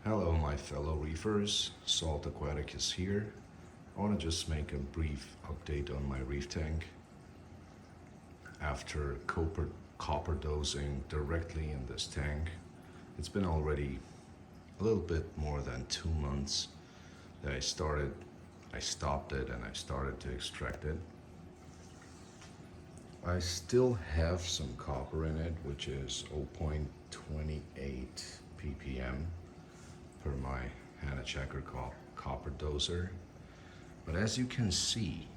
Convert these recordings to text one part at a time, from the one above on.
Hello, my fellow reefers. Salt Aquatic is here. I want to just make a brief update on my reef tank. After copper dosing directly in this tank, it's been already a little bit more than 2 months that I stopped it and I started to extract it. I still have some copper in it, which is 0.28 ppm per my Hannah Checker copper doser. But as you can see,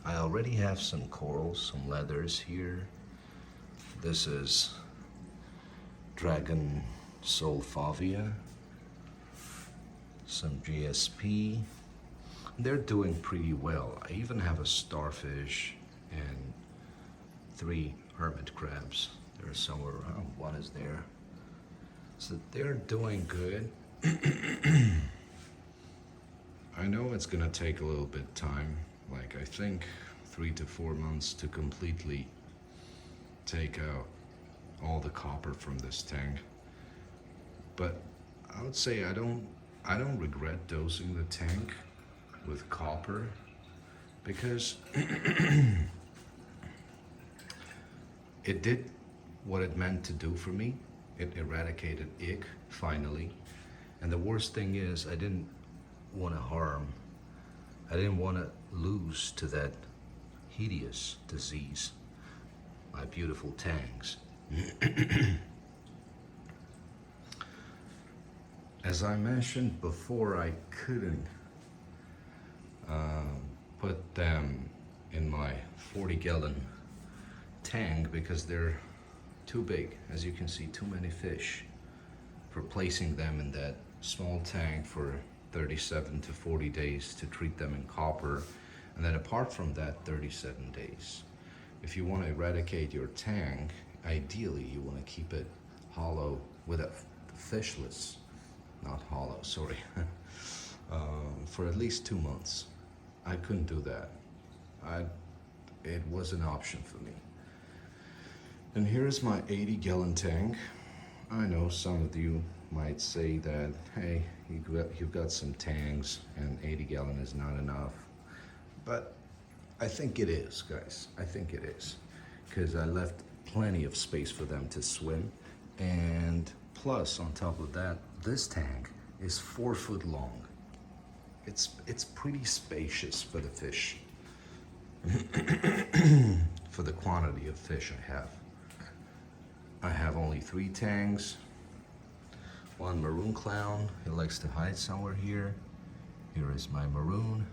I already have some corals, some leathers here. This is Dragon Solfavia, some GSP. They're doing pretty well. I even have a starfish and 3 hermit crabs. They're somewhere around, one is there. So they're doing good. I know it's gonna take a little bit time, like I think 3 to 4 months to completely take out all the copper from this tank. But I would say I don't regret dosing the tank with copper because it did what it meant to do for me. It eradicated ick finally. And the worst thing is I didn't want to lose to that hideous disease my beautiful tanks. As I mentioned before, I couldn't put them in my 40-gallon tank because they're too big. As you can see, too many fish for placing them in that small tank for 37 to 40 days to treat them in copper. And then apart from that, 37 days. If you want to eradicate your tank, ideally you want to keep it hollow with a fishless, not hollow, sorry, for at least 2 months. I couldn't do that. It was an option for me. And here's my 80-gallon tank. I know some of you might say that, hey, you've got some tanks and 80-gallon is not enough. But I think it is, guys. I think it is. Because I left plenty of space for them to swim. And plus, on top of that, this tank is 4 foot long. It's pretty spacious for the fish. For the quantity of fish I have. I have only 3 tanks. One maroon clown, he likes to hide somewhere here. Here is my maroon.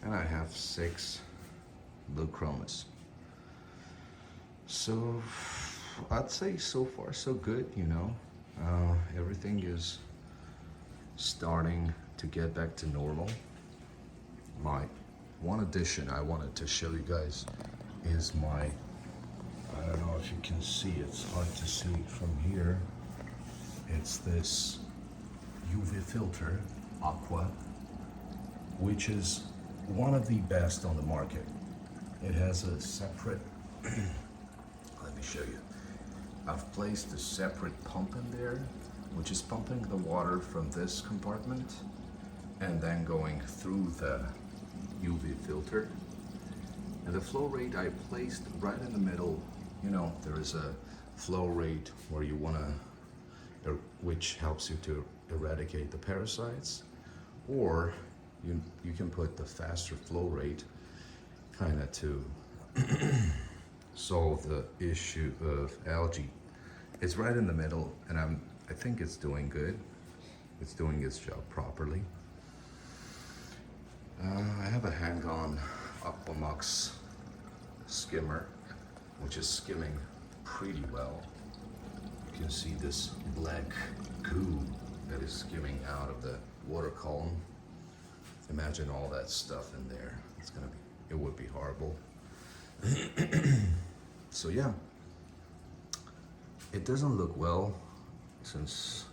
And I have 6 blue chromas. So I'd say so far so good, you know. Everything is starting to get back to normal. My one addition I wanted to show you guys is my, I don't know if you can see, it's hard to see from here. It's this UV filter, Aqua, which is one of the best on the market. It has a separate, let me show you. I've placed a separate pump in there, which is pumping the water from this compartment and then going through the UV filter. And the flow rate I placed right in the middle. You know, there is a flow rate where you want to, which helps you to eradicate the parasites, or you can put the faster flow rate kind of to solve the issue of algae. It's right in the middle, and I think it's doing good. It's doing its job properly. I have a hang-on Aquamux skimmer, which is skimming pretty well. You can see this black goo that is skimming out of the water column. Imagine all that stuff in there. It would be horrible. So yeah, it doesn't look well since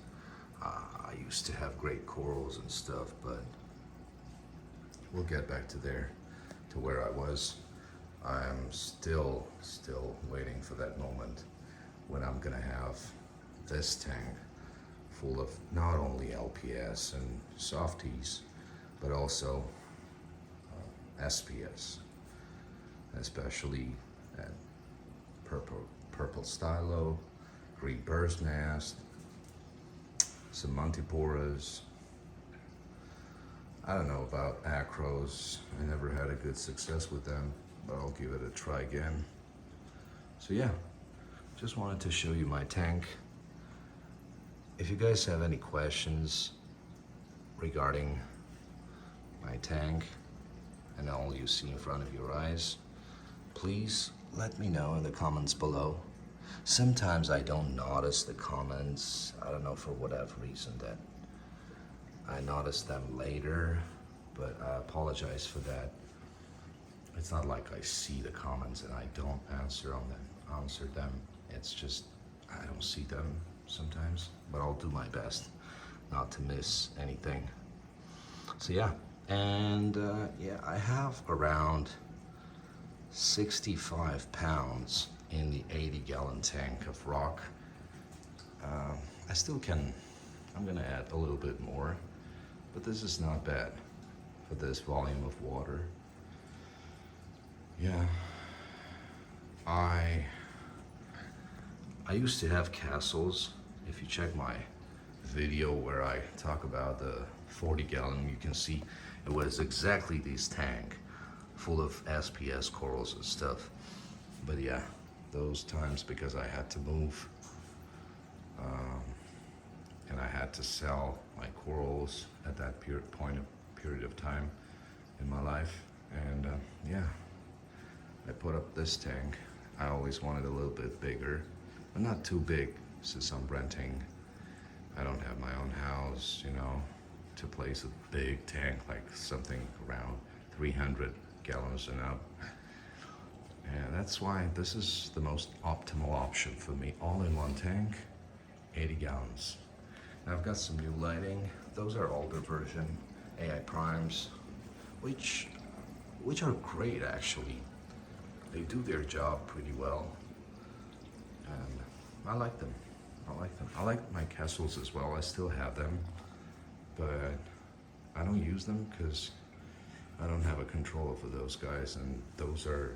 I used to have great corals and stuff, but we'll get back to where I was. I'm still waiting for that moment when I'm gonna have this tank full of not only LPS and softies, but also SPS, especially purple stylo, green bird's nest, some Montiporas. I don't know about acros. I never had a good success with them, but I'll give it a try again. So yeah, just wanted to show you my tank. If you guys have any questions regarding my tank and all you see in front of your eyes, please let me know in the comments below. Sometimes I don't notice the comments. I don't know, for whatever reason, that I notice them later, but I apologize for that. It's not like I see the comments and I don't answer them. It's just I don't see them sometimes, but I'll do my best not to miss anything. So yeah, and yeah, I have around 65 pounds in the 80-gallon tank of rock. I still can, I'm gonna add a little bit more, but this is not bad for this volume of water. Yeah, I used to have castles. If you check my video where I talk about the 40-gallon, you can see it was exactly this tank full of SPS corals and stuff. But yeah, those times, because I had to move and I had to sell my corals at that period of time in my life, and yeah, I put up this tank. I always wanted a little bit bigger, but not too big, since I'm renting. I don't have my own house, you know, to place a big tank, like something around 300 gallons and up. And that's why this is the most optimal option for me. All in one tank, 80 gallons. Now I've got some new lighting. Those are older version AI primes, which are great actually. They do their job pretty well, and I like them. I like my castles as well. I still have them, but I don't use them because I don't have a controller for those guys, and those are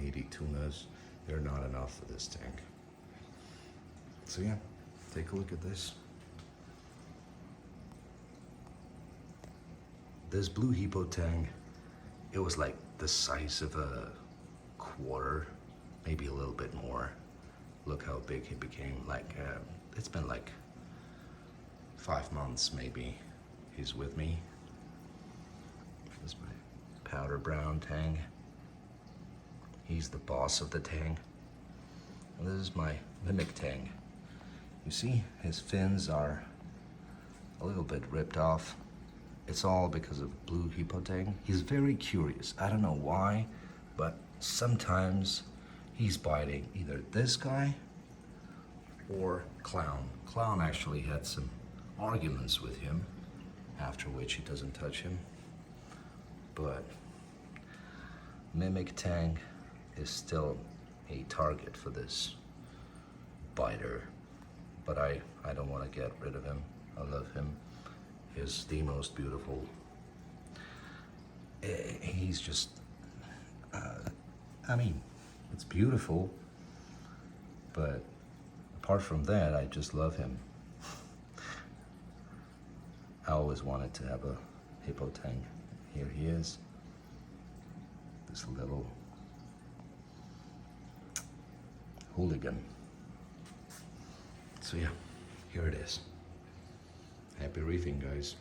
80 tunas. They're not enough for this tank. So yeah, take a look at this. This blue hippo tank, it was like the size of a quarter, maybe a little bit more. Look how big he became. Like it's been like 5 months maybe he's with me. This is my powder brown tang. He's the boss of the tang. And this is my mimic tang. You see, his fins are a little bit ripped off. It's all because of blue hippo tang. He's very curious. I don't know why, but sometimes he's biting either this guy or Clown. Clown actually had some arguments with him, after which he doesn't touch him. But Mimic Tang is still a target for this biter. But I don't want to get rid of him. I love him. He's the most beautiful. He's just, I mean, it's beautiful, but apart from that, I just love him. I always wanted to have a hippo tang. Here he is, this little hooligan. So yeah, here it is. Happy reefing, guys.